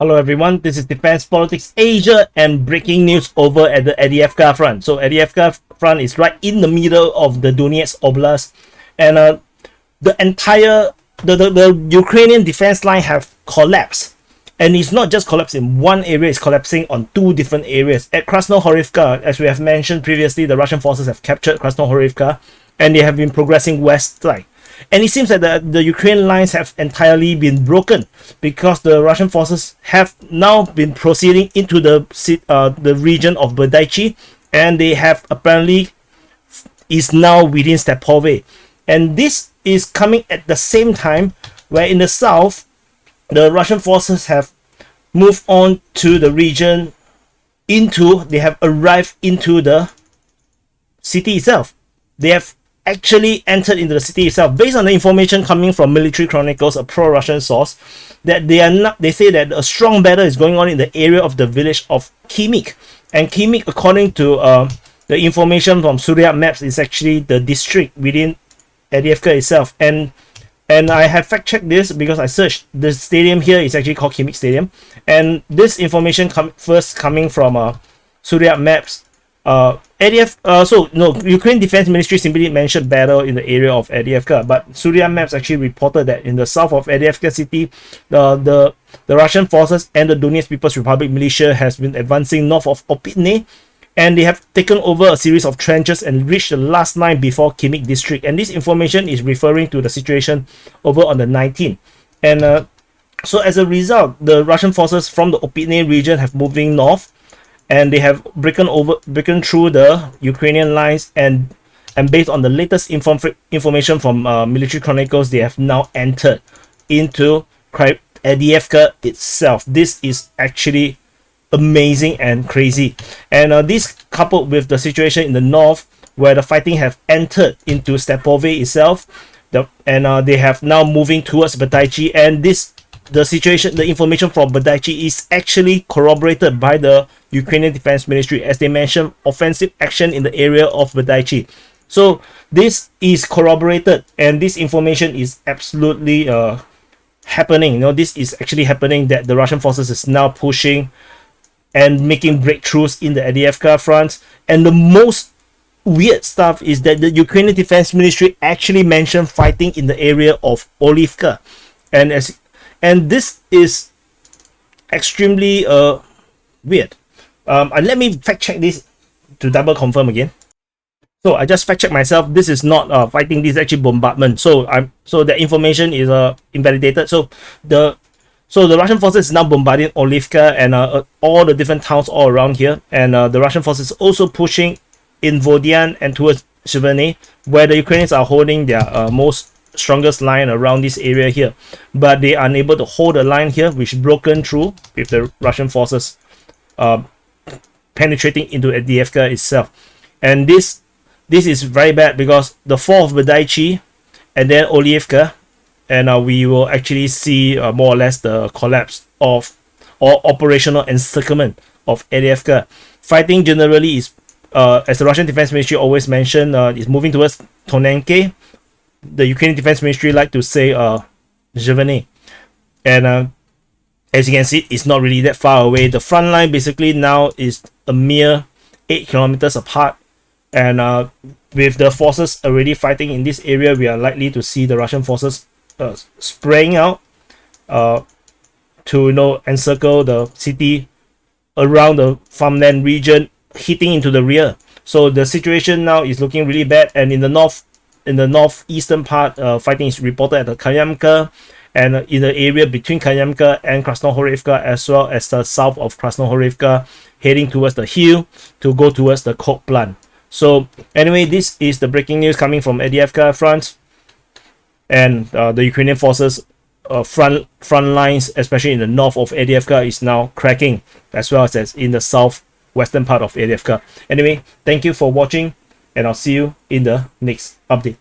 Hello everyone, this is Defense Politics Asia and breaking news over at the Avdiivka Front. So Avdiivka Front is right in the middle of the Donetsk Oblast, and the Ukrainian defense line have collapsed. And it's not just collapsed in one area, it's collapsing on two different areas. At Krasnohorivka, as we have mentioned previously, the Russian forces have captured Krasnohorivka and they have been progressing west side. And it seems that the Ukrainian lines have entirely been broken because the Russian forces have now been proceeding into the region of Berdychi, and they have apparently is now within Stepove. And this is coming at the same time where in the south, the Russian forces have moved on to the region they have arrived into the city itself. They have actually entered into the city itself based on the information coming from Military Chronicles, a pro-Russian source, that they say that a strong battle is going on in the area of the village of Khimik. And Khimik, according to the information from SW maps, is actually the district within Avdiivka itself. And I have fact-checked this because I searched. The stadium here is actually called Khimik Stadium, and this information first coming from SW maps. Ukraine Defense Ministry simply mentioned battle in the area of Avdiivka, but SW maps actually reported that in the south of Avdiivka city, the Russian forces and the Donetsk People's Republic militia has been advancing north of Optyne, and they have taken over a series of trenches and reached the last line before Khimik district. And this information is referring to the situation over on the 19th. And so as a result, the Russian forces from the Optyne region have moving north, and they have broken through the Ukrainian lines, and based on the latest information from Military Chronicles, they have now entered into Avdiivka itself. This is actually amazing and crazy, and this coupled with the situation in the north where the fighting have entered into Stepove itself, they have now moving towards Berdychi, and the information from Berdychi is actually corroborated by the Ukrainian Defense Ministry, as they mentioned offensive action in the area of Berdychi. So this is corroborated, and this information is absolutely happening. This is actually happening, that the Russian forces is now pushing and making breakthroughs in the Avdiivka front. And the most weird stuff is that the Ukrainian Defense Ministry actually mentioned fighting in the area of Avdiivka, and this is extremely weird. And let me fact check this to double confirm again. So I just fact check myself. This is not fighting. This is actually bombardment. So the information is invalidated. So the Russian forces is now bombarding Avdiivka and all the different towns all around here. And the Russian forces also pushing in Vodian and towards Shivane, where the Ukrainians are holding their strongest line around this area here. But they are unable to hold the line here, which broken through with the Russian forces penetrating into Avdiivka itself. And this is very bad because the fall of Berdychi and then Avdiivka, and we will actually see more or less the collapse of or operational encirclement of Avdiivka. Fighting generally is, as the Russian Defense Ministry always mentioned, is moving towards Tonenke. The Ukrainian Defense Ministry like to say Zhivane. And as you can see, it's not really that far away. The front line basically now is a mere 8 kilometers apart, and with the forces already fighting in this area, we are likely to see the Russian forces spraying out to encircle the city around the farmland region, hitting into the rear. So the situation now is looking really bad, and in the northeastern part, fighting is reported at the Kayamka, and in the area between Kayamka and Krasnohorivka, as well as the south of Krasnohorivka, heading towards the hill to go towards the coke plant. So anyway, this is the breaking news coming from Avdiivka front, and the Ukrainian forces front lines, especially in the north of Avdiivka, is now cracking, as well as in the southwestern part of Avdiivka. Anyway, thank you for watching, and I'll see you in the next update.